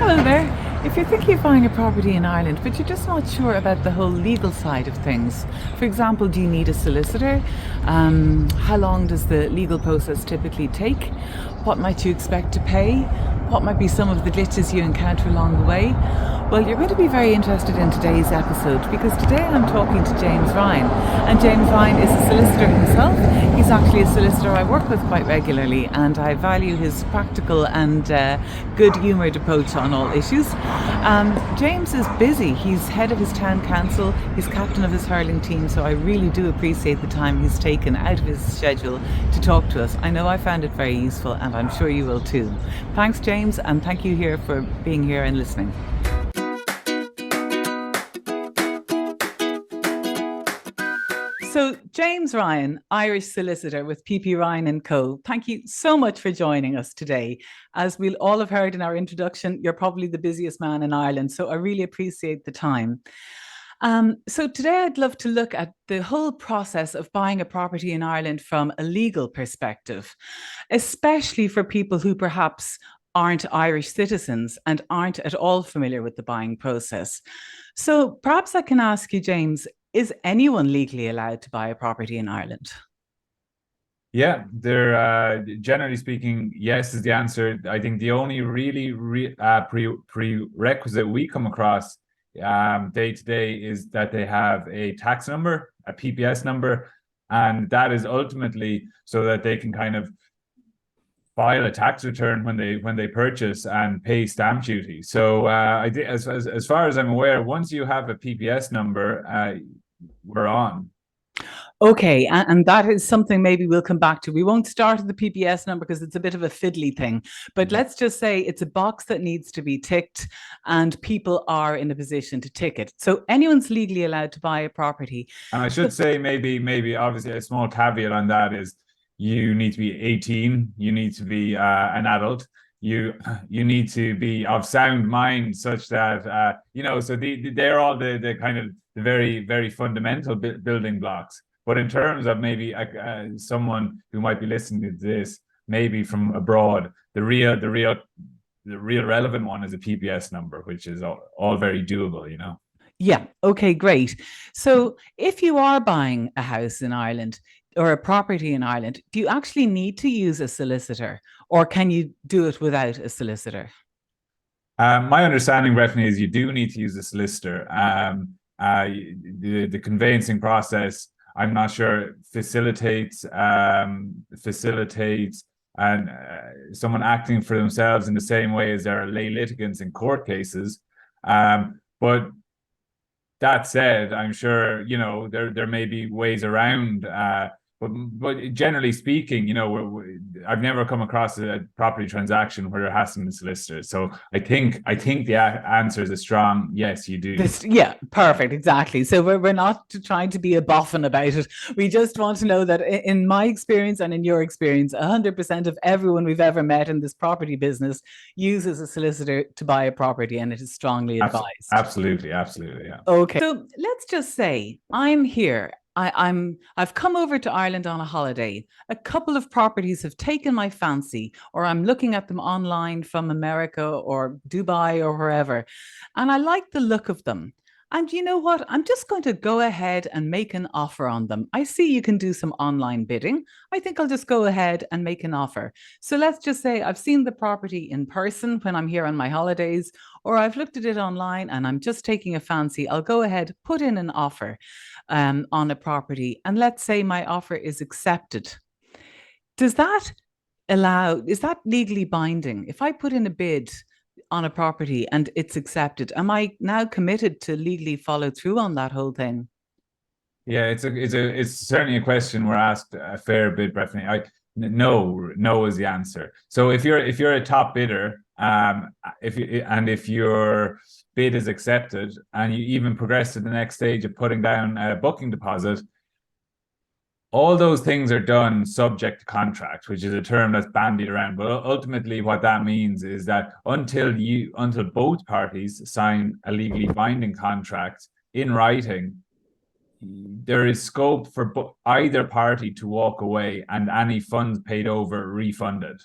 Hello there. If you're thinking of buying a property in Ireland, but you're just not sure about the whole legal side of things, for example, do you need a solicitor? How long does the legal process typically take? What might you expect to pay? What might be some of the glitches you encounter along the way? Well, you're going to be very interested in today's episode because today I'm talking to James Ryan. And James Ryan is a solicitor himself. He's actually a solicitor I work with quite regularly, and I value his practical and good humoured approach on all issues. James is busy. He's head of his town council, he's captain of his hurling team, so I really do appreciate the time he's taken out of his schedule to talk to us. I know I found it very useful, and I'm sure you will too. Thanks, James, and thank you here for being here and listening. So, James Ryan, Irish solicitor with PP Ryan and Co. Thank you so much for joining us today. As we'll all have heard in our introduction, you're probably the busiest man in Ireland, so I really appreciate the time. So today I'd love to look at the whole process of buying a property in Ireland from a legal perspective, especially for people who perhaps aren't Irish citizens and aren't at all familiar with the buying process. So perhaps I can ask you, James, is anyone legally allowed to buy a property in Ireland? Yeah, they're generally speaking, yes is the answer. I think the only really prerequisite we come across day to day is that they have a tax number, a PPS number, and that is ultimately so that they can kind of file a tax return when they purchase and pay stamp duty. So I think as far as I'm aware, once you have a PPS number, we're on. Okay, and that is something maybe we'll come back to. We won't start at the PPS number because it's a bit of a fiddly thing, but let's just say it's a box that needs to be ticked and people are in a position to tick it. So anyone's legally allowed to buy a property. And I should say maybe obviously a small caveat on that is you need to be 18, you need to be an adult, you need to be of sound mind such that so they're all the kind of the very fundamental building blocks. But in terms of maybe someone who might be listening to this, maybe from abroad, the real relevant one is a PPS number, which is all very doable, Yeah, okay, great. So if you are buying a house in Ireland or a property in Ireland, do you actually need to use a solicitor or can you do it without a solicitor? My understanding, Breffnie, is you do need to use a solicitor. The conveyancing process, I'm not sure, facilitates and someone acting for themselves in the same way as there are lay litigants in court cases. But that said, I'm sure there may be ways around. But generally speaking, I've never come across a property transaction where there hasn't been solicitors. So I think the answer is a strong yes, you do. Yeah, perfect, exactly. So we're not trying to be a boffin about it. We just want to know that in my experience and in your experience, 100% of everyone we've ever met in this property business uses a solicitor to buy a property, and it is strongly advised. Absolutely, yeah. Okay, so let's just say I'm here. I've come over to Ireland on a holiday. A couple of properties have taken my fancy, or I'm looking at them online from America or Dubai or wherever, and I like the look of them. And you know what? I'm just going to go ahead and make an offer on them. I see you can do some online bidding. I think I'll just go ahead and make an offer. So let's just say I've seen the property in person when I'm here on my holidays, or I've looked at it online and I'm just taking a fancy. I'll go ahead, put in an offer on a property, and let's say my offer is accepted. Does that is that legally binding? If I put in a bid on a property and it's accepted, am I now committed to legally follow through on that whole thing? Yeah, it's certainly a question we're asked a fair bit, Breffney. No is the answer. So if you're a top bidder, if your bid is accepted and you even progress to the next stage of putting down a booking deposit, all those things are done subject to contract, which is a term that's bandied around. But ultimately, what that means is that until both parties sign a legally binding contract in writing, there is scope for either party to walk away and any funds paid over refunded.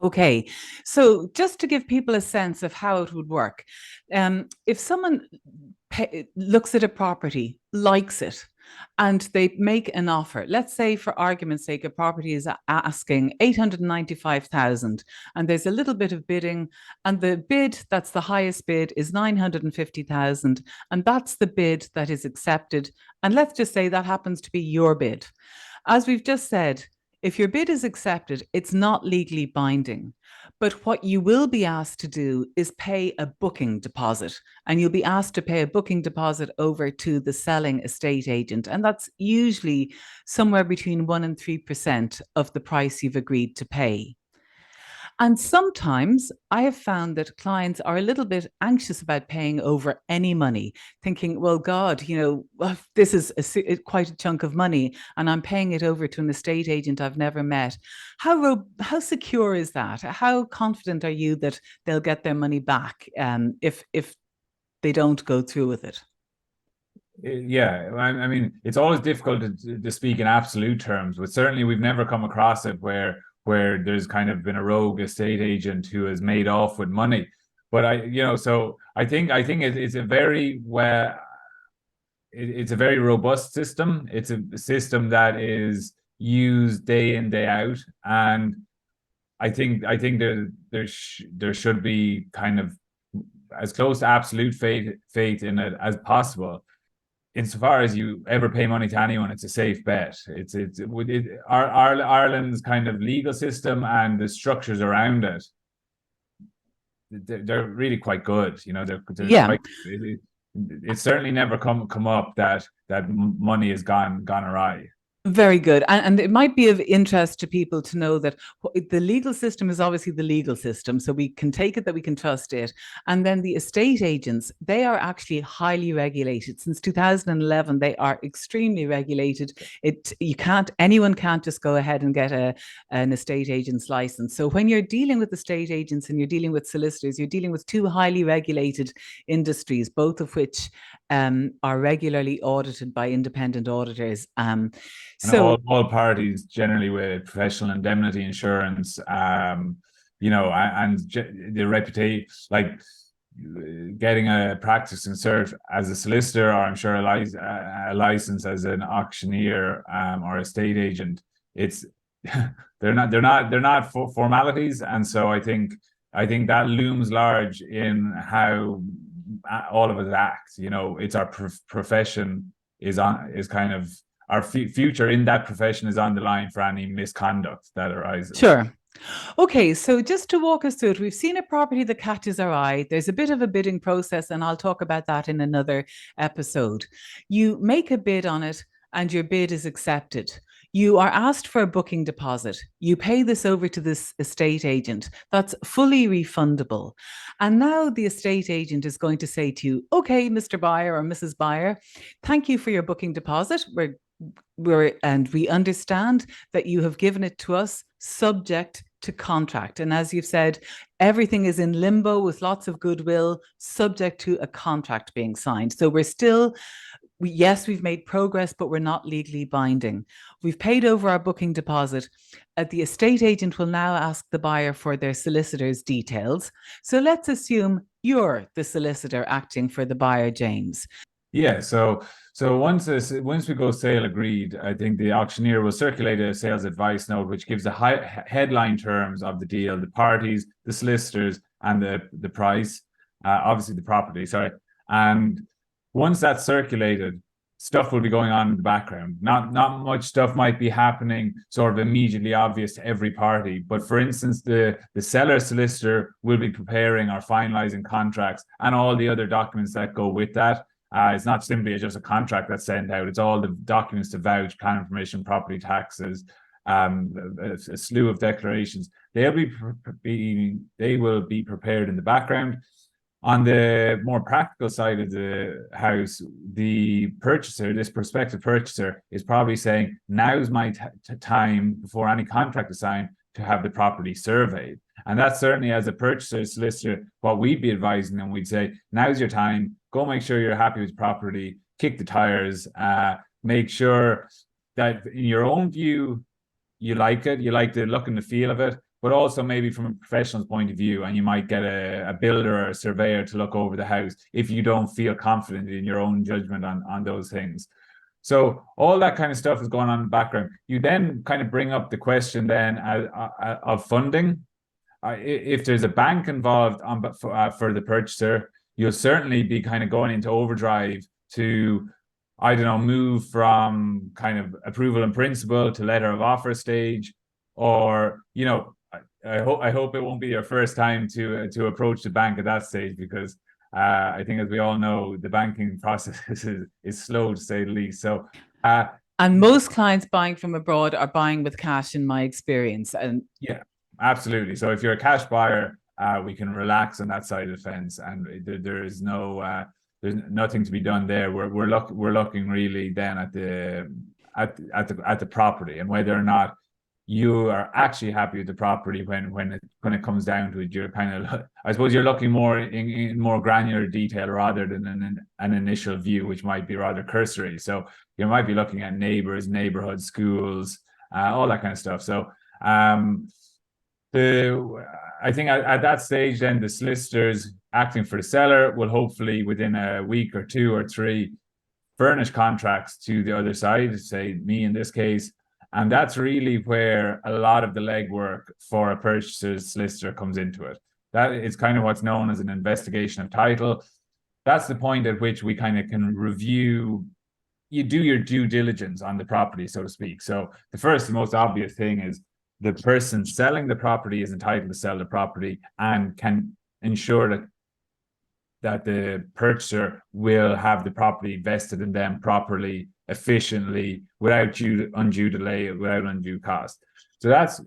Okay, so just to give people a sense of how it would work, if someone looks at a property, likes it, and they make an offer, let's say for argument's sake, a property is asking 895,000, and there's a little bit of bidding, and the bid that's the highest bid is 950,000, and that's the bid that is accepted. And let's just say that happens to be your bid. As we've just said, if your bid is accepted, it's not legally binding. But what you will be asked to do is pay a booking deposit. And you'll be asked to pay a booking deposit over to the selling estate agent. And that's usually somewhere between 1% and 3% of the price you've agreed to pay. And sometimes I have found that clients are a little bit anxious about paying over any money, thinking, well, God, this is quite a chunk of money and I'm paying it over to an estate agent I've never met. How secure is that? How confident are you that they'll get their money back if they don't go through with it? Yeah, I mean, it's always difficult to speak in absolute terms, but certainly we've never come across it where there's kind of been a rogue estate agent who has made off with money. But so I think it's a very it's a very robust system. It's a system that is used day in, day out, and I think there should be kind of as close to absolute faith in it as possible. Insofar as you ever pay money to anyone, it's a safe bet. Ireland's kind of legal system and the structures around it, they're really quite good. They're Yeah. quite. It's certainly never come up that money has gone awry. Very good. And it might be of interest to people to know that the legal system is obviously the legal system. So we can take it that we can trust it. And then the estate agents, they are actually highly regulated. Since 2011, they are extremely regulated. Anyone can't just go ahead and get an estate agent's license. So when you're dealing with estate agents and you're dealing with solicitors, you're dealing with two highly regulated industries, both of which are regularly audited by independent auditors. And So all parties generally with professional indemnity insurance, and the reputation, like getting a practice cert as a solicitor, or I'm sure a license as an auctioneer or estate agent. It's they're not formalities, and so I think that looms large in how all of us act. It's our profession is kind of our future in that profession is on the line for any misconduct that arises. sure. Okay, so just to walk us through it, we've seen a property that catches our eye. There's a bit of a bidding process, and I'll talk about that in another episode. You make a bid on it, and your bid is accepted. You are asked for a booking deposit. You pay this over to this estate agent. That's fully refundable. And now the estate agent is going to say to you, okay, Mr. Buyer or Mrs. Buyer, thank you for your booking deposit. We understand that you have given it to us subject to contract. And as you've said, everything is in limbo with lots of goodwill, subject to a contract being signed. So yes, we've made progress, but we're not legally binding. We've paid over our booking deposit. The estate agent will now ask the buyer for their solicitor's details. So let's assume you're the solicitor acting for the buyer, James. Yeah, so once we go sale agreed, I think the auctioneer will circulate a sales advice note which gives the headline terms of the deal, the parties, the solicitors, and the price, obviously the property. Sorry, and once that's circulated, stuff will be going on in the background. Not much stuff might be happening sort of immediately obvious to every party, but for instance, the seller solicitor will be preparing or finalizing contracts and all the other documents that go with that. It's not simply just a contract that's sent out. It's all the documents to vouch, planning permission, property taxes, a slew of declarations. They will be prepared in the background. On the more practical side of the house, the purchaser, this prospective purchaser, is probably saying, now's my time before any contract is signed to have the property surveyed. And that's certainly, as a purchaser solicitor, what we'd be advising them. We'd say, now's your time. Go make sure you're happy with property. Kick the tires. Make sure that in your own view, you like it. You like the look and the feel of it. but also maybe from a professional's point of view, and you might get a builder or a surveyor to look over the house if you don't feel confident in your own judgment on those things. So all that kind of stuff is going on in the background. You then kind of bring up the question then of funding. If there's a bank involved for the purchaser, you'll certainly be kind of going into overdrive to, I don't know, move from kind of approval in principle to letter of offer stage, or, you know, I hope it won't be your first time to approach the bank at that stage, because I think, as we all know, the banking process is slow, to say the least. So, and most clients buying from abroad are buying with cash, in my experience. And yeah, absolutely. So if you're a cash buyer, we can relax on that side of the fence, and there's nothing to be done there. We're looking really then at the property, and whether or not you are actually happy with the property when it comes down to it. You're kind of, I suppose, you're looking more in more granular detail rather than an initial view, which might be rather cursory. So you might be looking at neighbors, neighborhood, schools, all that kind of stuff. So I think at that stage, then the solicitors acting for the seller will hopefully within a week or 2 or 3 furnish contracts to the other side, say me in this case. And that's really where a lot of the legwork for a purchaser's solicitor comes into it. That is kind of what's known as an investigation of title. That's the point at which we kind of can review, you do your due diligence on the property, so to speak. So the first and most obvious thing is the person selling the property is entitled to sell the property and can ensure that the purchaser will have the property vested in them properly, efficiently, without undue delay, without undue cost. So that's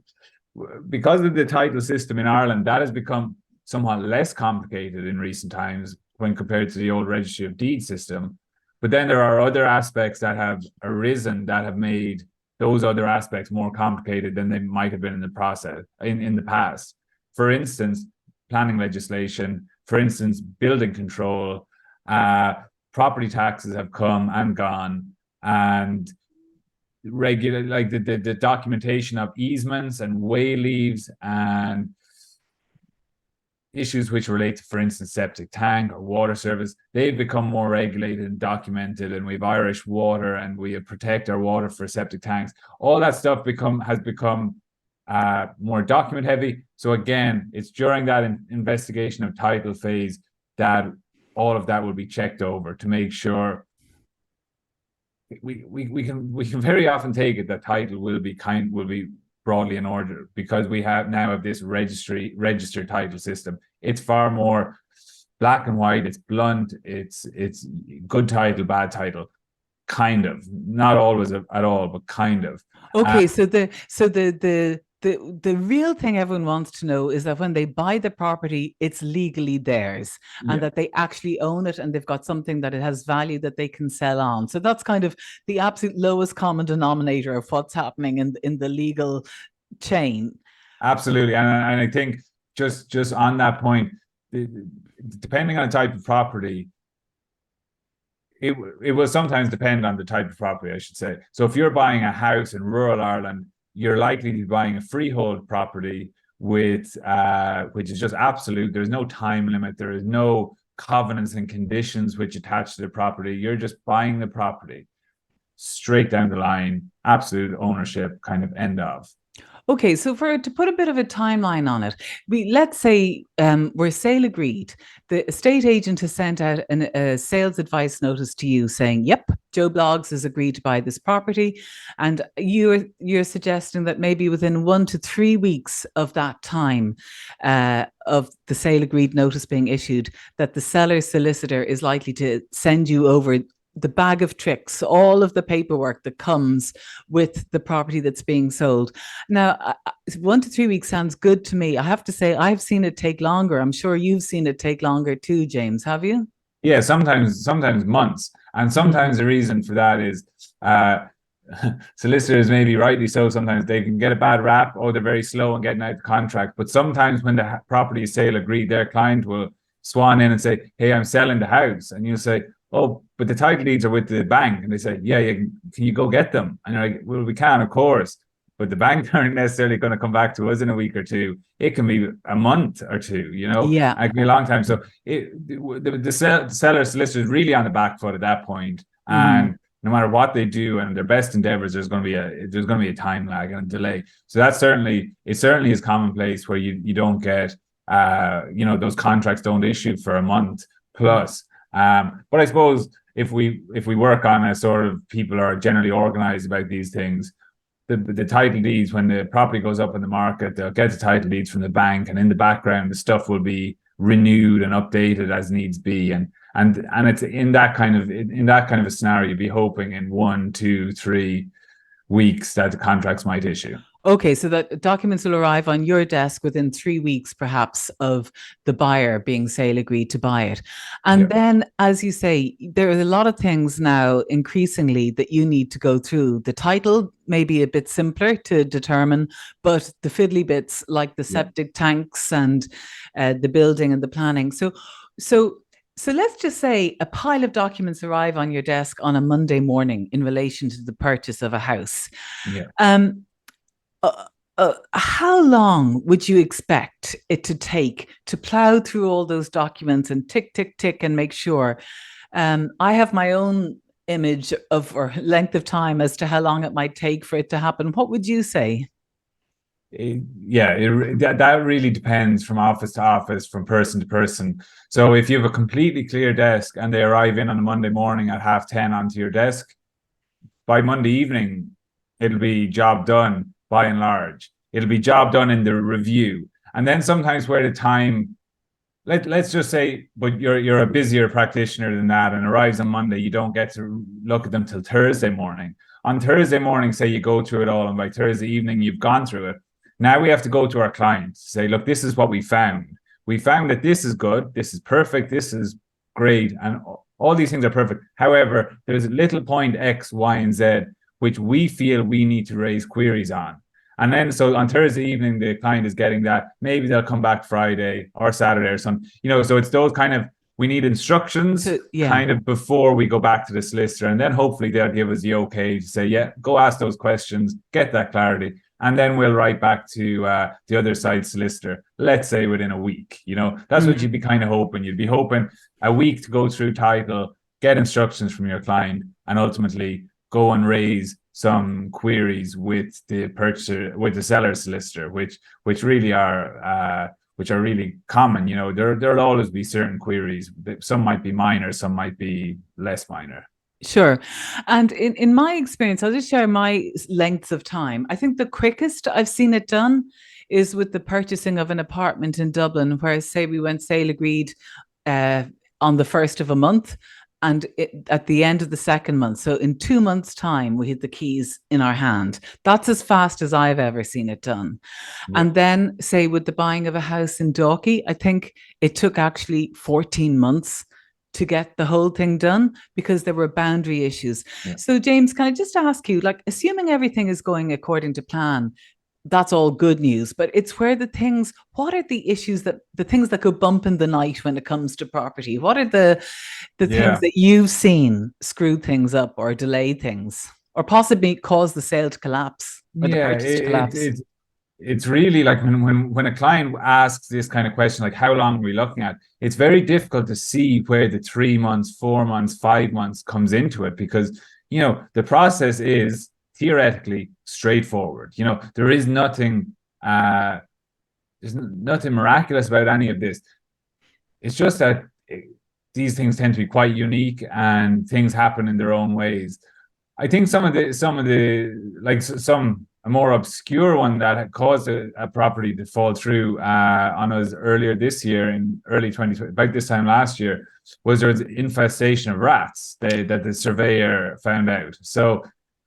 because of the title system in Ireland, that has become somewhat less complicated in recent times when compared to the old registry of deeds system. But then there are other aspects that have arisen that have made those other aspects more complicated than they might have been in the process in the past. For instance, planning legislation, for instance, building control, property taxes have come and gone, and regular, like the documentation of easements and way leaves and issues which relate to, for instance, septic tank or water service, they've become more regulated and documented, and we've Irish water and we protect our water for septic tanks. All that stuff has become more document heavy. So again, it's during that investigation of title phase that all of that will be checked over to make sure we can very often take it that title will be broadly in order, because we now have this registered title system. It's far more black and white. It's blunt. It's good title, bad title, kind of, not always at all, but kind of. Okay, so the real thing everyone wants to know is that when they buy the property, it's legally theirs, and that they actually own it, and they've got something that it has value that they can sell on. So that's kind of the absolute lowest common denominator of what's happening in the legal chain. Absolutely, and I think just on that point, depending on the type of property, it will sometimes depend on the type of property, I should say. So if you're buying a house in rural Ireland, you're likely to be buying a freehold property with which is just absolute. There's no time limit. There is no covenants and conditions which attach to the property. You're just buying the property straight down the line, absolute ownership, kind of end of. Okay, so to put a bit of a timeline on it, let's say we're sale agreed. The estate agent has sent out a sales advice notice to you saying, "Yep, Joe Bloggs has agreed to buy this property," and you're suggesting that maybe within 1 to 3 weeks of that time of the sale agreed notice being issued, that the seller's solicitor is likely to send you over the bag of tricks, all of the paperwork that comes with the property that's being sold. Now, 1 to 3 weeks sounds good to me. I have to say, I've seen it take longer. I'm sure you've seen it take longer too, James. Have you? Yeah, sometimes months. And sometimes the reason for that is solicitors, maybe rightly so, sometimes they can get a bad rap, or they're very slow in getting out the contract. But sometimes when the property is sale agreed, their client will swan in and say, "Hey, I'm selling the house." And you'll say, "Oh, but the title deeds are with the bank." And they say, "Yeah, can you go get them?" And you're like, "Well, we can, of course." but the bank aren't necessarily going to come back to us in a week or two. It can be a month or two, you know, Yeah. it can be a long time. So the seller solicitor is really on the back foot at that point. And no matter what they do and their best endeavors, there's going to be a time lag and a delay. So it certainly is commonplace where you don't get, those contracts don't issue for a month plus. But I suppose if we work on a sort of people are generally organized about these things, the title deeds, when the property goes up in the market, they'll get the title deeds from the bank, and in the background the stuff will be renewed and updated as needs be. And it's in that kind of a scenario, you'd be hoping in 1, 2, 3 weeks that the contracts might issue. Okay, so that documents will arrive on your desk within 3 weeks, perhaps, of the buyer being sale agreed to buy it. And then, as you say, there are a lot of things now increasingly that you need to go through. The title may be a bit simpler to determine, but the fiddly bits like the septic tanks and the building and the planning. So let's just say a pile of documents arrive on your desk on a Monday morning in relation to the purchase of a house. How long would you expect it to take to plow through all those documents and tick, tick, tick and make sure? I have my own image of or length of time as to how long it might take for it to happen. What would you say? That really depends from office to office, from person to person. So if you have a completely clear desk and they arrive in on a Monday morning at 10:30 onto your desk, by Monday evening, it'll be job done by and large. It'll be job done in the review. And then sometimes where the time, let's just say, but you're a busier practitioner than that and arrives on Monday, you don't get to look at them till Thursday morning. On Thursday morning, say you go through it all, and by Thursday evening, you've gone through it. Now we have to go to our clients to say, look, this is what we found. We found that this is good, this is perfect, this is great, and all these things are perfect. However, there's a little point X, Y, and Z which we feel we need to raise queries on. And then, so on Thursday evening, the client is getting that. Maybe they'll come back Friday or Saturday or something. So it's those kind of, we need instructions kind of before we go back to the solicitor. And then hopefully they'll give us the okay to say, yeah, go ask those questions, get that clarity. And then we'll write back to the other side solicitor, let's say within a week. That's what you'd be kind of hoping. You'd be hoping a week to go through title, get instructions from your client, and ultimately go and raise some queries with the purchaser, with the seller solicitor, which really are really common. There'll always be certain queries. Some might be minor, some might be less minor. Sure. And in my experience, I'll just share my lengths of time. I think the quickest I've seen it done is with the purchasing of an apartment in Dublin, where, say, we went sale agreed on the first of a month, and at the end of the second month. So in 2 months' time, we had the keys in our hand. That's as fast as I've ever seen it done. Yeah. And then, say, with the buying of a house in Dalkey, I think it took actually 14 months to get the whole thing done because there were boundary issues. Yeah. So, James, can I just ask you, like, assuming everything is going according to plan, that's all good news, but it's where what are the issues the things that go bump in the night when it comes to property? What are the things that you've seen screw things up or delay things or possibly cause the sale to collapse or the purchase to collapse? It's really like when a client asks this kind of question, like how long are we looking at? It's very difficult to see where the 3 months, 4 months, 5 months comes into it because, the process is theoretically straightforward. There is nothing, there's nothing miraculous about any of this. It's just that these things tend to be quite unique and things happen in their own ways. I think some of a more obscure one that had caused a property to fall through on us earlier this year in early 2020, about this time last year, was there was infestation of rats that the surveyor found out. So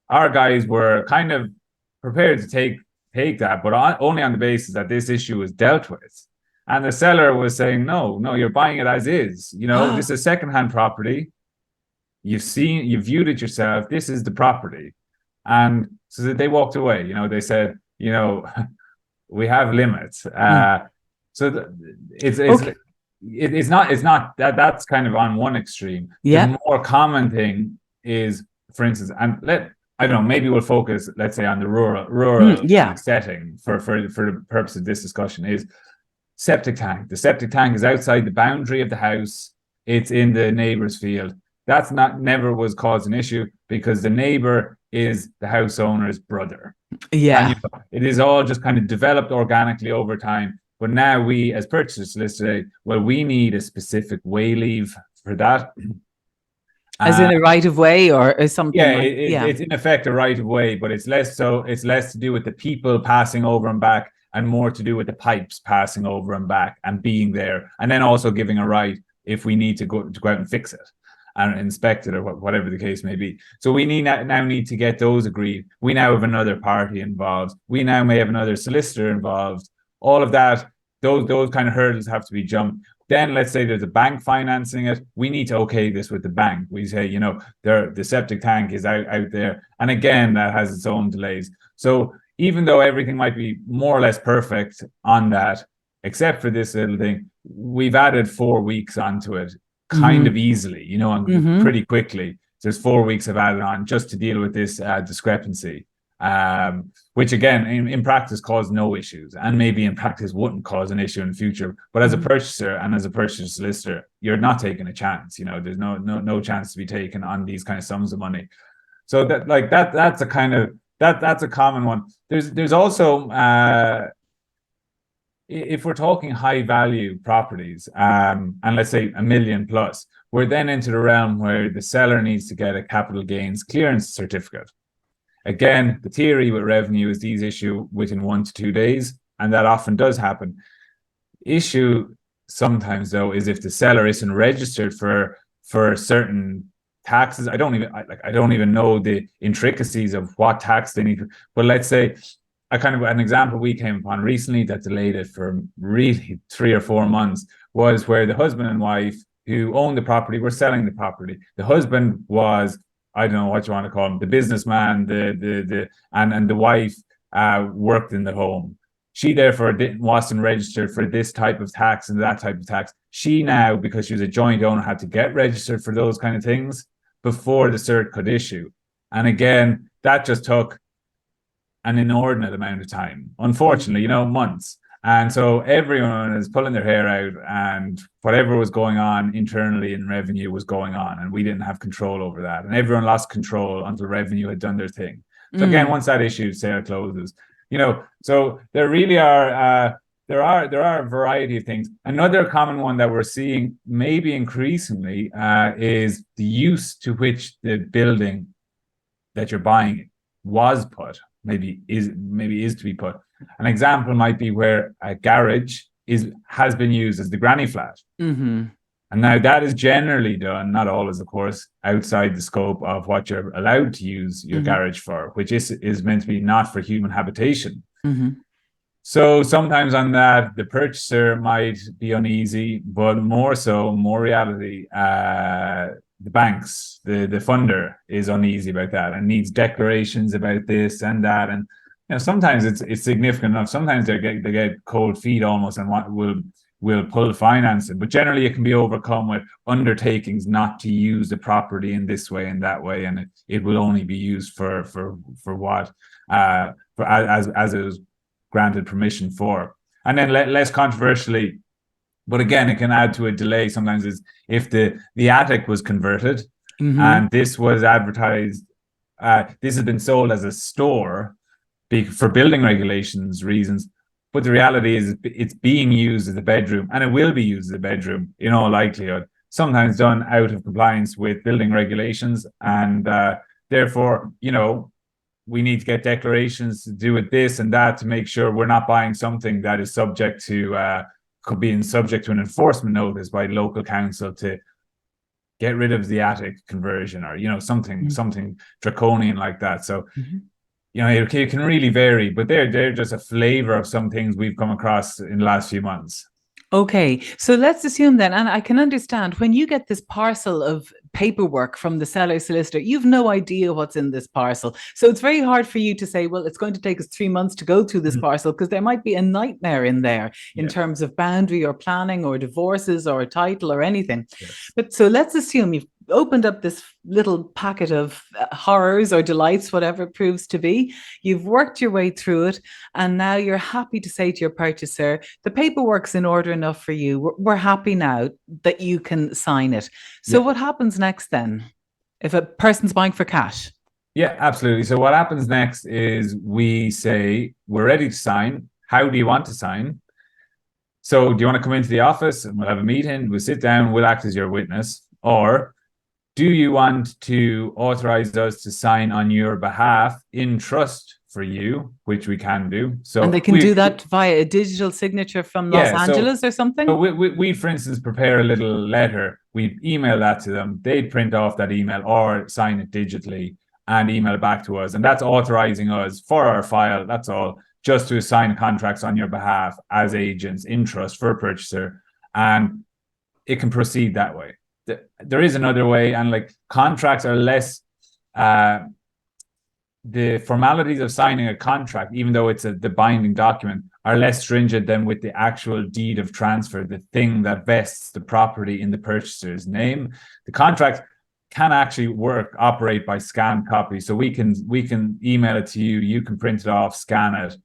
our guys were kind of prepared to take that, but only on the basis that this issue was dealt with. And the seller was saying, no, you're buying it as is. This is a secondhand property. You've viewed it yourself. This is the property. And so they walked away. They said, we have limits. So it's not that's kind of on one extreme. The more common thing is, for instance, I don't know, maybe we'll focus, let's say, on the rural Yeah. setting for the purpose of this discussion is septic tank. The septic tank is outside the boundary of the house. It's in the neighbor's field. That's never was caused an issue because the neighbor is the house owner's brother. And Yeah. it is all just kind of developed organically over time. But now we, as purchasers, solicitors, well, we need a specific way leave for that. As in a right of way or something Yeah, like, yeah. it's in effect a right of way, but it's less so. It's less to do with the people passing over and back, and more to do with the pipes passing over and back and being there, and then also giving a right if we need to go out and fix it and inspect it or whatever the case may be. So we now need to get those agreed. We now have another party involved. We now may have another solicitor involved. All of that, those kind of hurdles have to be jumped. Then let's say there's a bank financing it. We need to okay this with the bank. We say, the septic tank is out there. And again, that has its own delays. So even though everything might be more or less perfect on that, except for this little thing, we've added 4 weeks onto it kind of easily, and pretty quickly. There's 4 weeks of added on just to deal with this discrepancy. Which again in practice caused no issues, and maybe in practice wouldn't cause an issue in the future. But as a purchaser and as a purchaser solicitor, you're not taking a chance. There's no chance to be taken on these kind of sums of money. So that's a kind of that's a common one. There's also if we're talking high value properties, and let's say $1 million plus, we're then into the realm where the seller needs to get a capital gains clearance certificate. Again, the theory with revenue is these issue within 1 to 2 days, and that often does happen. Issue sometimes, though, is if the seller isn't registered for certain taxes. I don't even know the intricacies of what tax they need. But let's say an example we came upon recently that delayed it for really 3 or 4 months was where the husband and wife who owned the property were selling the property. The husband was, I don't know what you want to call him, the businessman, and the wife worked in the home. She therefore wasn't registered for this type of tax and that type of tax. She now, because she was a joint owner, had to get registered for those kind of things before the cert could issue. And again, that just took an inordinate amount of time, unfortunately, months. And so everyone is pulling their hair out, and whatever was going on internally in revenue was going on, and we didn't have control over that. And everyone lost control until revenue had done their thing. So again, once that issue sale closes, so there really are there are a variety of things. Another common one that we're seeing maybe increasingly is the use to which the building that you're buying was put, maybe is to be put. An example might be where a garage has been used as the granny flat. And now that is generally done, not always, of course, outside the scope of what you're allowed to use your garage for, which is meant to be not for human habitation. So sometimes on that, the purchaser might be uneasy, but more reality, the banks, the funder is uneasy about that and needs declarations about this and that. And sometimes it's significant enough. Sometimes they get cold feet almost and will pull financing. But generally, it can be overcome with undertakings not to use the property in this way and that way, and it will only be used for what as it was granted permission for. And then less controversially, but again, it can add to a delay. Sometimes is if the attic was converted and this was advertised, this has been sold as a store for building regulations reasons, but the reality is it's being used as a bedroom, and it will be used as a bedroom in all likelihood, sometimes done out of compliance with building regulations, and therefore we need to get declarations to do with this and that to make sure we're not buying something that is subject to an enforcement notice by local council to get rid of the attic conversion, or something draconian like that. So it can really vary, but they're just a flavor of some things we've come across in the last few months. Okay, so let's assume then, and I can understand when you get this parcel of paperwork from the seller solicitor, you've no idea what's in this parcel. So it's very hard for you to say, well, it's going to take us 3 months to go through this parcel, because there might be a nightmare in there in terms of boundary or planning or divorces or a title or anything. But so let's assume opened up this little packet of horrors or delights, whatever it proves to be. You've worked your way through it, and now you're happy to say to your purchaser, the paperwork's in order enough for you. We're happy now that you can sign it. So, Yeah. what happens next then if a person's buying for cash? Yeah, absolutely. So what happens next is we say, we're ready to sign. How do you want to sign? So do you want to come into the office and we'll have a meeting? We'll sit down, we'll act as your witness. Or do you want to authorize us to sign on your behalf in trust for you, which we can do. And So they can do that via a digital signature from Los yeah, Angeles or so something? we, for instance, prepare a little letter. We email that to them. They print off that email or sign it digitally and email it back to us. And that's authorizing us for our file. That's all, just to sign contracts on your behalf as agents in trust for a purchaser. And it can proceed that way. There is another way, and like contracts are less the formalities of signing a contract, even though it's the binding document, are less stringent than with the actual deed of transfer, the thing that vests the property in the purchaser's name. The contract can actually operate by scanned copy. So we can email it to you, you can print it off, scan it.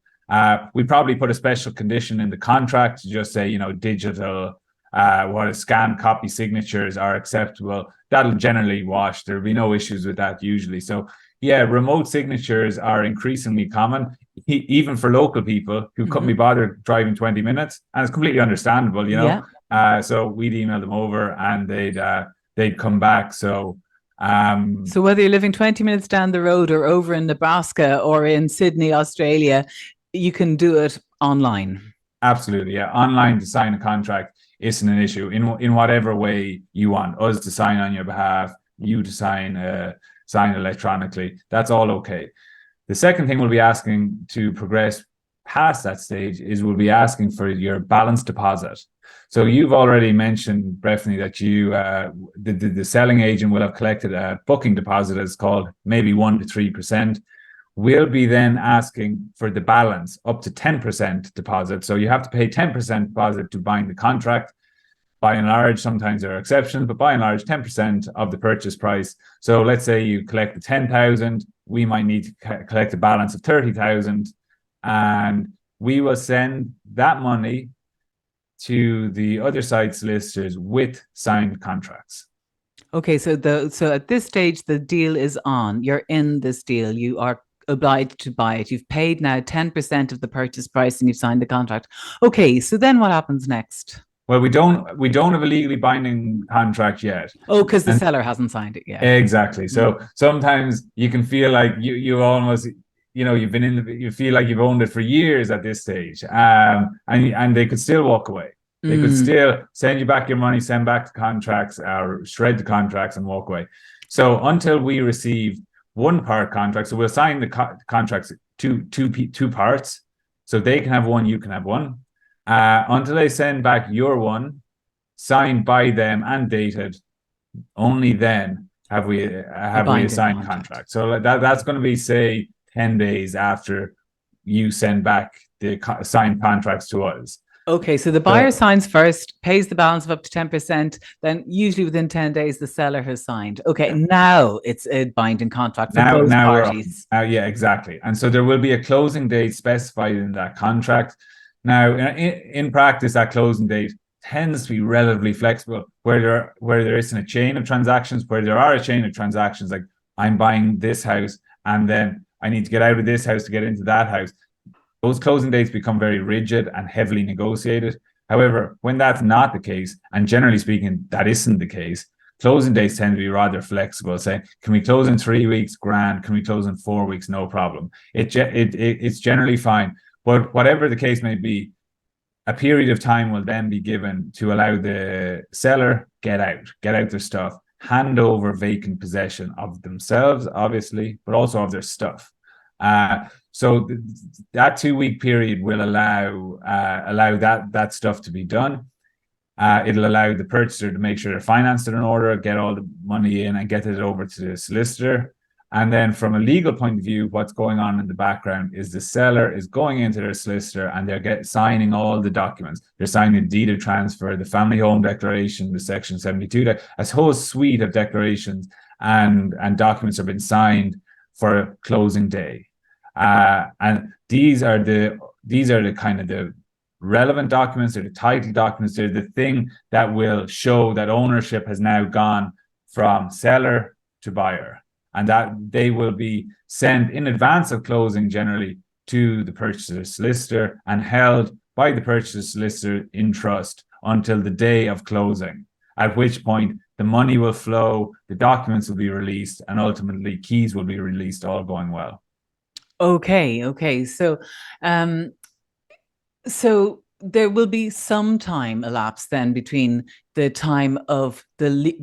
We probably put a special condition in the contract to just say, digital, what is scanned copy signatures are acceptable. That'll generally wash. There'll be no issues with that usually. So yeah, remote signatures are increasingly common, even for local people who couldn't be bothered driving 20 minutes. And it's completely understandable, Yeah. So we'd email them over and they'd come back. So So whether you're living 20 minutes down the road or over in Nebraska or in Sydney, Australia, you can do it online. Absolutely, yeah. Online to sign a contract isn't an issue in whatever way you want us to sign on your behalf, you to sign electronically. That's all okay. The second thing we'll be asking to progress past that stage is we'll be asking for your balance deposit. So you've already mentioned, Breffnie, that the selling agent will have collected a booking deposit as called maybe 1 to 3%. We'll be then asking for the balance up to 10% deposit. So you have to pay 10% deposit to bind the contract. By and large, sometimes there are exceptions, but by and large, 10% of the purchase price. So let's say you collect the 10,000, we might need to collect a balance of 30,000, and we will send that money to the other side solicitors with signed contracts. Okay, so at this stage the deal is on. You're in this deal. You are obliged to buy it. You've paid now 10% of the purchase price and you've signed the contract. Okay, so then what happens next? Well, we don't have a legally binding contract yet. Oh, because the seller hasn't signed it yet. Exactly. So sometimes you can feel like you almost, you feel like you've owned it for years at this stage, and they could still walk away. They could still send you back your money, send back the contracts, or shred the contracts and walk away. So until we receive one part contract, so we'll sign the contracts two parts, so they can have one, you can have one. Until they send back your one, signed by them and dated, only then have we a signed contract. So that's going to be, say, 10 days after you send back the signed contracts to us. Okay, so the buyer signs first, pays the balance of up to 10%, then usually within 10 days the seller has signed. Okay, now it's a binding contract for both parties. Yeah, exactly. And so there will be a closing date specified in that contract. Now, in practice, that closing date tends to be relatively flexible, where there isn't a chain of transactions, where there are a chain of transactions, like I'm buying this house and then I need to get out of this house to get into that house. Those closing dates become very rigid and heavily negotiated. However, when that's not the case, and generally speaking, that isn't the case, closing dates tend to be rather flexible. Say, can we close in 3 weeks? Grand. Can we close in 4 weeks? No problem. It's generally fine. But whatever the case may be, a period of time will then be given to allow the seller get out their stuff, hand over vacant possession of themselves, obviously, but also of their stuff. So that 2 week period will allow that stuff to be done. It'll allow the purchaser to make sure their finances are in order, get all the money in, and get it over to the solicitor. And then from a legal point of view, what's going on in the background is the seller is going into their solicitor and they're signing all the documents. They're signing the deed of transfer, the family home declaration, the section 72, a whole suite of declarations and documents have been signed for closing day. And these are the kind of the relevant documents, they're the title documents, they're the thing that will show that ownership has now gone from seller to buyer. And that they will be sent in advance of closing generally to the purchaser's solicitor and held by the purchaser's solicitor in trust until the day of closing, at which point the money will flow, the documents will be released, and ultimately keys will be released, all going well. Okay. So there will be some time elapsed then between the time of the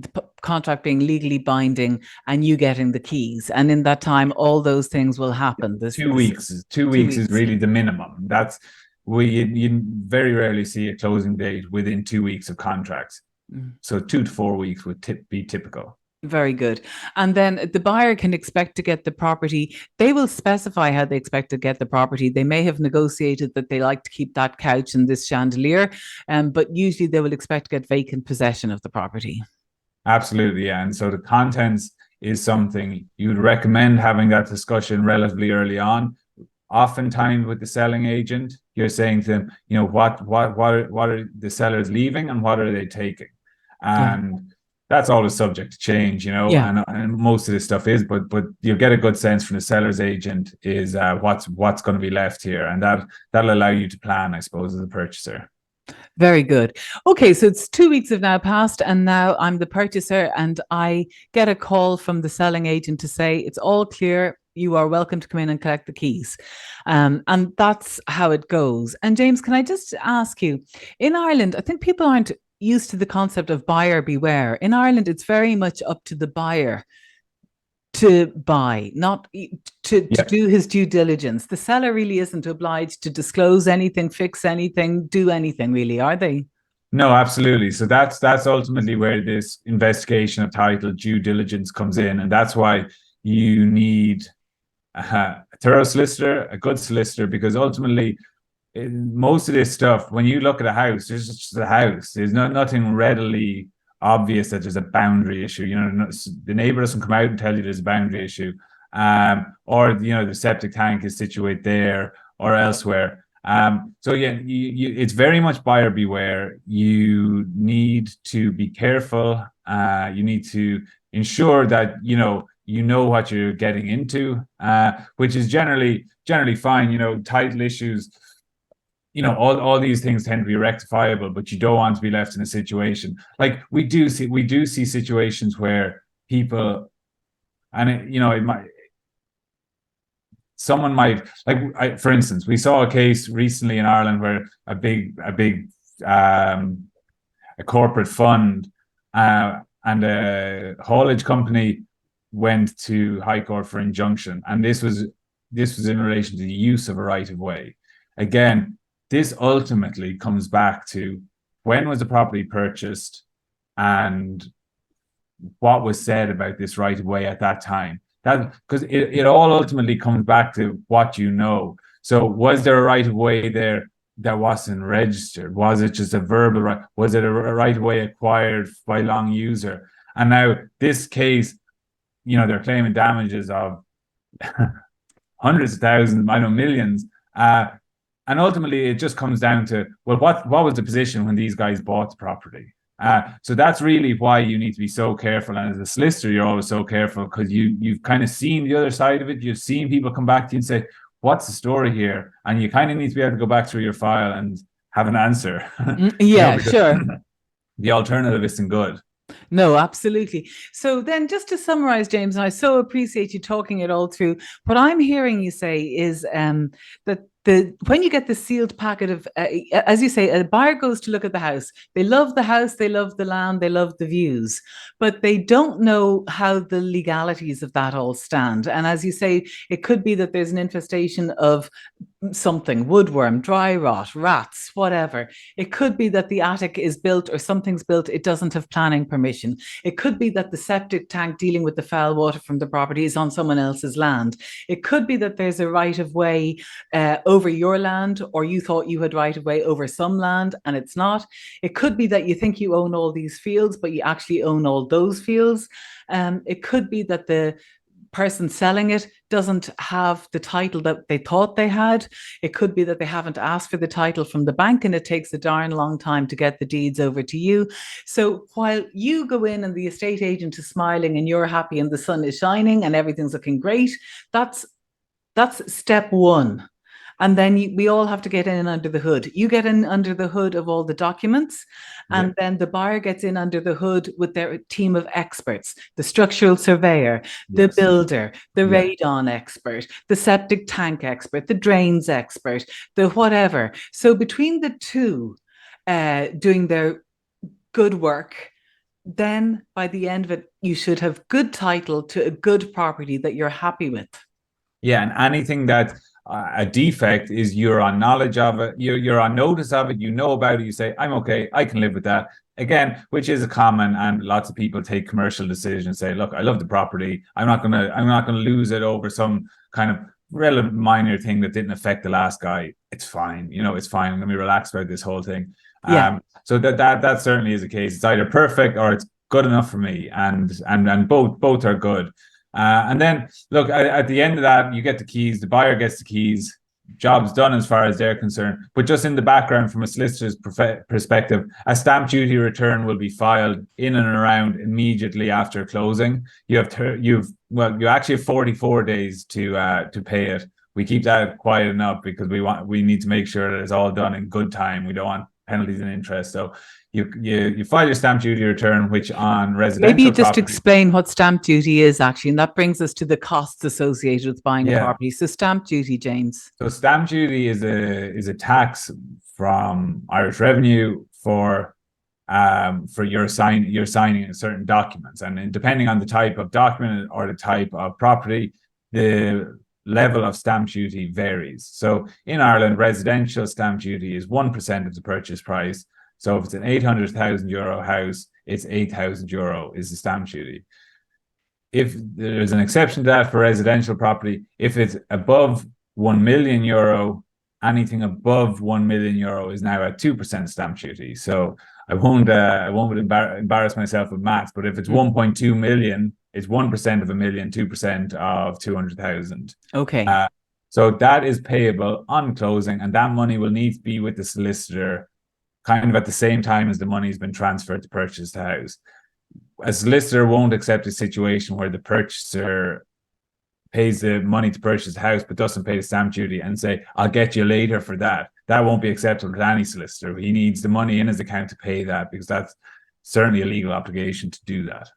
contract being legally binding and you getting the keys, and in that time all those things will happen. 2 weeks. 2 weeks is really the minimum. That's you very rarely see a closing date within 2 weeks of contracts. So 2 to 4 weeks would be typical. Very good. And then the buyer can expect to get the property. They will specify how they expect to get the property. They may have negotiated that they like to keep that couch and this chandelier, but usually they will expect to get vacant possession of the property. Absolutely, yeah. And so the contents is something you'd recommend having that discussion relatively early on. Oftentimes with the selling agent, you're saying to them, what are the sellers leaving and what are they taking? And that's always subject to change, and most of this stuff is, but you'll get a good sense from the seller's agent is what's going to be left here, and that'll allow you to plan, I suppose, as a purchaser. Very good. Okay, so it's 2 weeks have now passed, and now I'm the purchaser, and I get a call from the selling agent to say it's all clear. You are welcome to come in and collect the keys. And that's how it goes. And James, can I just ask you, in Ireland, I think people aren't used to the concept of buyer beware. In Ireland, it's very much up to the buyer to buy, not to do his due diligence. The seller really isn't obliged to disclose anything, fix anything, do anything, really, are they? No, absolutely. So that's ultimately where this investigation of title due diligence comes in. And that's why you need a thorough solicitor, a good solicitor, because ultimately most of this stuff, when you look at a house, there's just a house. There's nothing readily obvious that there's a boundary issue. The neighbor doesn't come out and tell you there's a boundary issue, or the septic tank is situated there or elsewhere. So yeah, it's very much buyer beware. You need to be careful. You need to ensure that you know what you're getting into, which is generally fine. Title issues, all these things tend to be rectifiable, but you don't want to be left in a situation like we do see situations where people, and someone might, like, for instance, we saw a case recently in Ireland where a big a corporate fund and a haulage company went to High Court for injunction, and this was in relation to the use of a right of way. Again, this ultimately comes back to when was the property purchased and what was said about this right of way at that time. That, because it all ultimately comes back to what you know. So was there a right of way there that wasn't registered? Was it just a verbal right? Was it a right of way acquired by long user? And now this case, they're claiming damages of hundreds of thousands, I know millions. And ultimately, it just comes down to, well, what was the position when these guys bought the property? So that's really why you need to be so careful. And as a solicitor, you're always so careful because you've kind of seen the other side of it. You've seen people come back to you and say, what's the story here? And you kind of need to be able to go back through your file and have an answer. Yeah, sure. The alternative isn't good. No, absolutely. So then just to summarize, James, and I so appreciate you talking it all through, what I'm hearing you say is that when you get the sealed packet of, as you say, a buyer goes to look at the house. They love the house, they love the land, they love the views, but they don't know how the legalities of that all stand. And as you say, it could be that there's an infestation of something, woodworm, dry rot, rats, whatever. It could be that the attic is built or something's built, it doesn't have planning permission. It could be that the septic tank dealing with the foul water from the property is on someone else's land. It could be that there's a right of way over your land, or you thought you had right of way over some land and it's not. It could be that you think you own all these fields, but you actually own all those fields. It could be that the person selling it doesn't have the title that they thought they had. It could be that they haven't asked for the title from the bank and it takes a darn long time to get the deeds over to you. So while you go in and the estate agent is smiling and you're happy and the sun is shining and everything's looking great, that's step one. And then we all have to get in under the hood. You get in under the hood of all the documents, and then the buyer gets in under the hood with their team of experts, the structural surveyor, the builder, the radon expert, the septic tank expert, the drains expert, the whatever. So between the two doing their good work, then by the end of it, you should have good title to a good property that you're happy with. Yeah, and anything that a defect is, you're on knowledge of it, you're on notice of it, you know about it, you say, I'm okay, I can live with that. Again, which is a common, and lots of people take commercial decisions, say, look, I love the property, I'm not gonna lose it over some kind of relevant minor thing that didn't affect the last guy. It's fine, it's fine. I'm gonna be relaxed about this whole thing. So that certainly is the case. It's either perfect or it's good enough for me, and both are good. And then, look, at the end of that, you get the keys, the buyer gets the keys, job's done as far as they're concerned. But just in the background, from a solicitor's perspective, a stamp duty return will be filed in and around immediately after closing. You actually have 44 days to pay it. We keep that quiet enough because we need to make sure that it's all done in good time. We don't want penalties and interest. So you file your stamp duty return, which on residential maybe just property, explain what stamp duty is actually, and that brings us to the costs associated with buying a property. So stamp duty, James. So stamp duty is a tax from Irish revenue for your signing certain documents, and depending on the type of document or the type of property, the level of stamp duty varies. So in Ireland, residential stamp duty is 1% of the purchase price. So if it's an 800,000 euro house, it's 8,000 euro is the stamp duty. If there's an exception to that for residential property, if it's above 1 million euro, anything above 1 million euro is now at 2% stamp duty. So I won't embarrass myself with maths, but if it's 1.2 million, it's 1% of a million, 2% of 200,000. Okay. So that is payable on closing, and that money will need to be with the solicitor kind of at the same time as the money's been transferred to purchase the house. A solicitor won't accept a situation where the purchaser pays the money to purchase the house but doesn't pay the stamp duty and say, I'll get you later for that. That won't be acceptable to any solicitor. He needs the money in his account to pay that, because that's certainly a legal obligation to do that.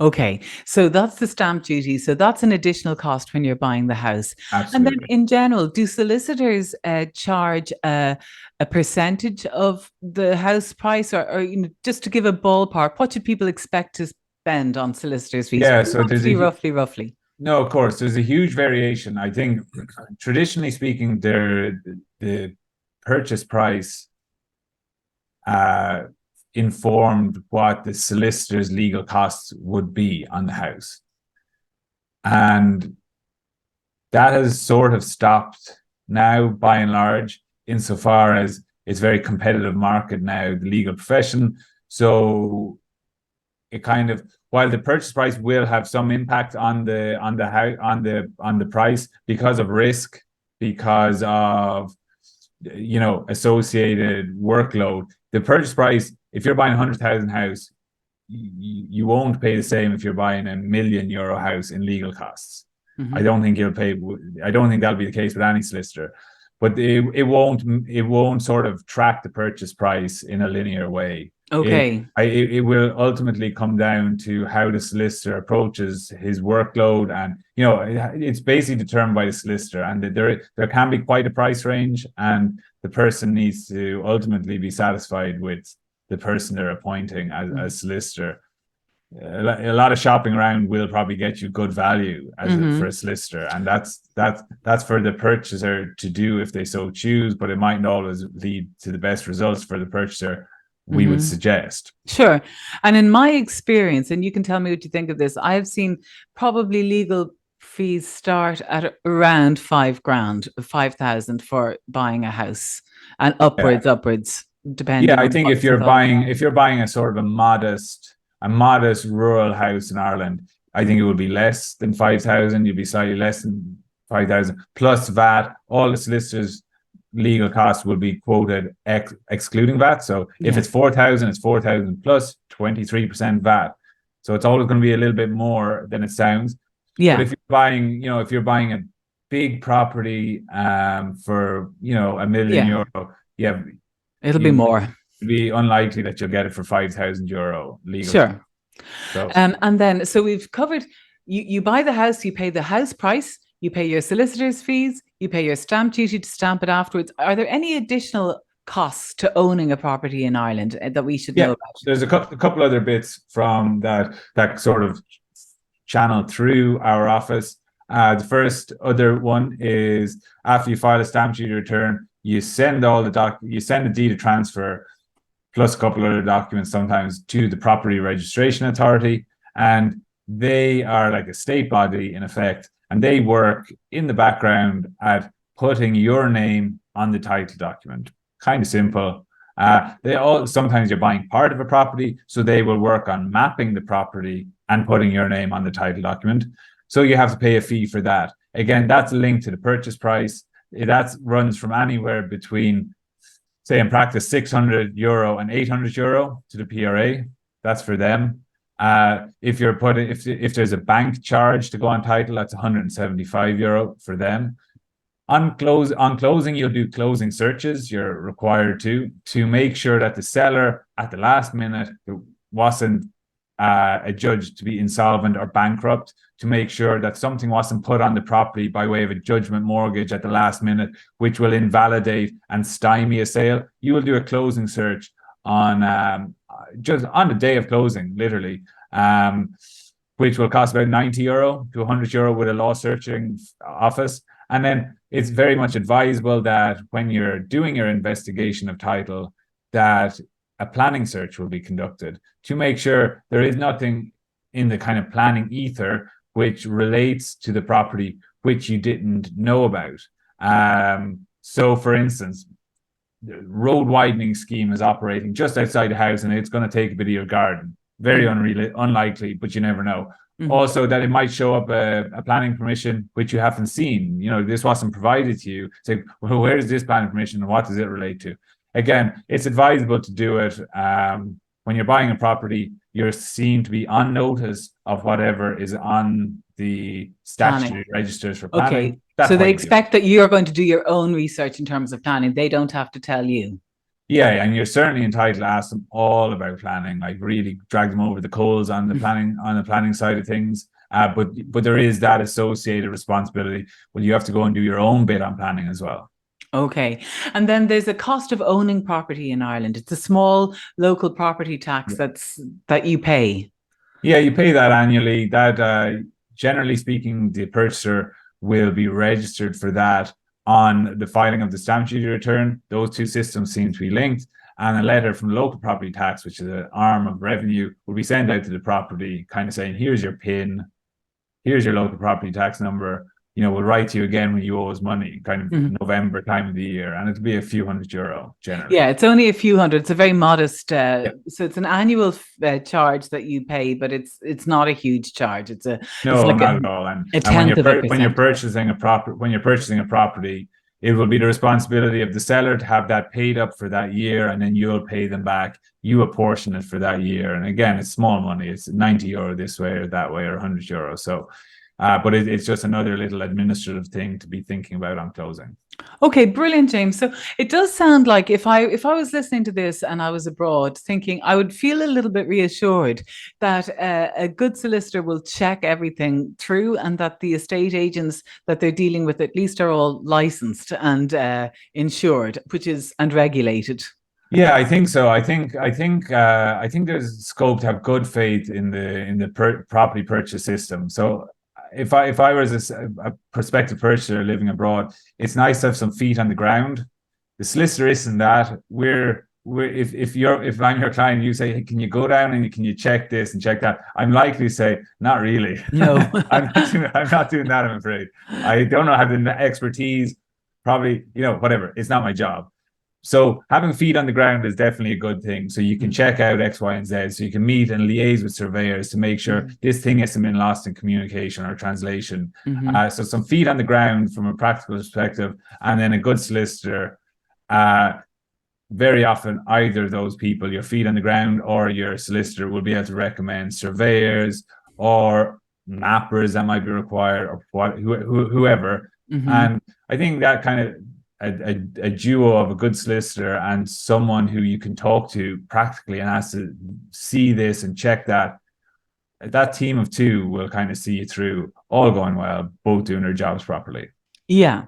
Okay, so that's the stamp duty. So that's an additional cost when you're buying the house. Absolutely. And then in general, do solicitors charge a percentage of the house price, or just to give a ballpark, what should people expect to spend on solicitors' fees? Yeah, so there's roughly. No, of course, there's a huge variation. I think, traditionally speaking, the purchase price informed what the solicitor's legal costs would be on the house. And that has sort of stopped now, by and large, insofar as it's a very competitive market now, the legal profession. So it kind of, while the purchase price will have some impact on the price because of risk, because of associated workload, the purchase price, if you're buying a 100,000 house, you won't pay the same if you're buying a €1 million house in legal costs. Mm-hmm. I don't think that'll be the case with any solicitor, but it won't sort of track the purchase price in a linear way. Okay. It will ultimately come down to how the solicitor approaches his workload, and it's basically determined by the solicitor, and there can be quite a price range, and the person needs to ultimately be satisfied with the person they're appointing as solicitor. A lot of shopping around will probably get you good value for a solicitor, and that's for the purchaser to do if they so choose, but it mightn't always lead to the best results for the purchaser, we would suggest. Sure. And in my experience, and you can tell me what you think of this, I've seen probably legal fees start at around 5,000, 5,000 for buying a house, and upwards, depending I on think what's if you're buying a sort of a modest rural house in Ireland, I think it would be less than 5,000. You'd be slightly less than 5,000 plus VAT. All the solicitors' legal costs will be quoted excluding VAT. So if it's 4,000, it's 4,000 plus 23% VAT. So it's always going to be a little bit more than it sounds. Yeah. But if you're buying a big property for $1 million euro, it'll be more. It'd be unlikely that you'll get it for €5,000 legal. Sure. So. And then, so we've covered, you buy the house, you pay the house price, you pay your solicitor's fees, you pay your stamp duty to stamp it afterwards. Are there any additional costs to owning a property in Ireland that we should know about? There's a couple other bits from that sort of channel through our office. The first other one is after you file a stamp duty return, you send you send a deed of transfer plus a couple other documents sometimes to the property registration authority, and they are like a state body in effect, and they work in the background at putting your name on the title document. Kind of simple. Sometimes you're buying part of a property, so they will work on mapping the property and putting your name on the title document. So you have to pay a fee for that. Again, that's linked to the purchase price. That runs from anywhere between, say in practice, €600 and €800 to the PRA. That's for them. If there's a bank charge to go on title, that's €175 for them. On closing, you'll do closing searches. You're required to make sure that the seller at the last minute wasn't adjudged to be insolvent or bankrupt, to make sure that something wasn't put on the property by way of a judgment mortgage at the last minute, which will invalidate and stymie a sale. You will do a closing search on just on the day of closing, literally, which will cost about €90 to €100 with a law searching office. And then it's very much advisable that when you're doing your investigation of title, that a planning search will be conducted to make sure there is nothing in the kind of planning ether which relates to the property which you didn't know about. So, for instance, the road widening scheme is operating just outside the house, and it's going to take a bit of your garden. Very unlikely, but you never know. Also, that it might show up a planning permission which you haven't seen. This wasn't provided to you. Say, well, where is this planning permission and what does it relate to? Again, it's advisable to do it when you're buying a property. You're seen to be on notice of whatever is on the statutory registers for planning. Okay. So they expect that you're going to do your own research in terms of planning. They don't have to tell you. Yeah, and you're certainly entitled to ask them all about planning, like really drag them over the coals on the planning side of things. But there is that associated responsibility. Well, you have to go and do your own bit on planning as well. Okay. And then there's a cost of owning property in Ireland. It's a small local property tax that you pay. Yeah, you pay that annually. That generally speaking, the purchaser will be registered for that on the filing of the stamp duty return. Those two systems seem to be linked, and a letter from local property tax, which is an arm of revenue, will be sent out to the property, kind of saying, here's your PIN, here's your local property tax number. We'll write to you again when you owe us money, kind of November time of the year, and it'll be a few €100 generally. Yeah, it's only a few hundred. It's a very modest. So it's an annual charge that you pay, but it's not a huge charge. It's like not at all. And when you're purchasing a property, it will be the responsibility of the seller to have that paid up for that year, and then you'll pay them back. You apportion it for that year, and again, it's small money. It's €90 this way or that way, or €100. So. But it's just another little administrative thing to be thinking about on closing. Okay, brilliant, James. So it does sound like if I was listening to this and I was abroad thinking, I would feel a little bit reassured that a good solicitor will check everything through and that the estate agents that they're dealing with at least are all licensed and insured, which is and regulated. Yeah, I think so. I think there's scope to have good faith in the property purchase system. So if I was a prospective purchaser living abroad, it's nice to have some feet on the ground. The solicitor isn't that. We're if I'm your client, you say, hey, can you go down and can you check this and check that? I'm likely to say, not really. No. I'm not doing that, I'm afraid. I don't know, have the expertise, probably, whatever. It's not my job. So having feet on the ground is definitely a good thing. So you can check out X, Y, and Z. So you can meet and liaise with surveyors to make sure this thing hasn't been lost in communication or translation. So some feet on the ground from a practical perspective, and then a good solicitor. Very often, either of those people, your feet on the ground or your solicitor, will be able to recommend surveyors or mappers that might be required, or whoever. And I think that kind of a duo of a good solicitor and someone who you can talk to practically and has to see this and check that team of two will kind of see you through, all going well, both doing their jobs properly. Yeah.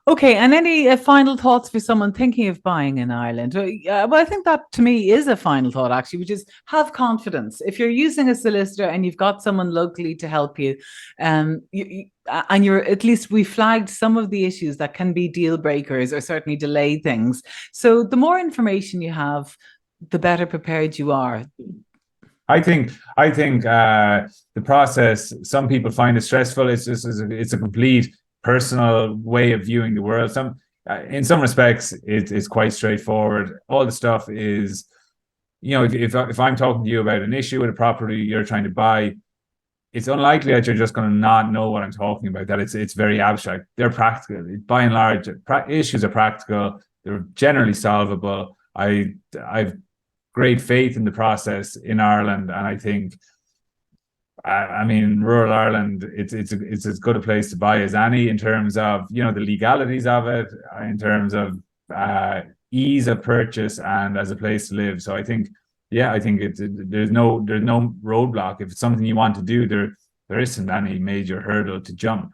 Okay, and any final thoughts for someone thinking of buying in Ireland? Well, I think that to me is a final thought, actually, which is have confidence. If you're using a solicitor and you've got someone locally to help you, and you're at least we flagged some of the issues that can be deal breakers or certainly delay things. So the more information you have, the better prepared you are. I think the process. Some people find it stressful. It's a complete personal way of viewing the world. In some respects, it's quite straightforward. All the stuff is, if I'm talking to you about an issue with a property you're trying to buy, it's unlikely that you're just going to not know what I'm talking about. That it's very abstract. They're practical. By and large, issues are practical. They're generally solvable. I've great faith in the process in Ireland, and I think, I mean, rural Ireland, it's as good a place to buy as any in terms of the legalities of it, in terms of ease of purchase, and as a place to live. So I think, yeah, I think there's no roadblock. If it's something you want to do, there isn't any major hurdle to jump.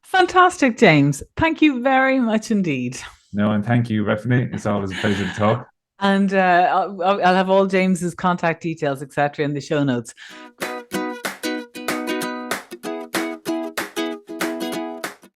Fantastic, James. Thank you very much indeed. No, and thank you, Breffnie. It's always a pleasure to talk. And I'll have all James's contact details, etc., in the show notes.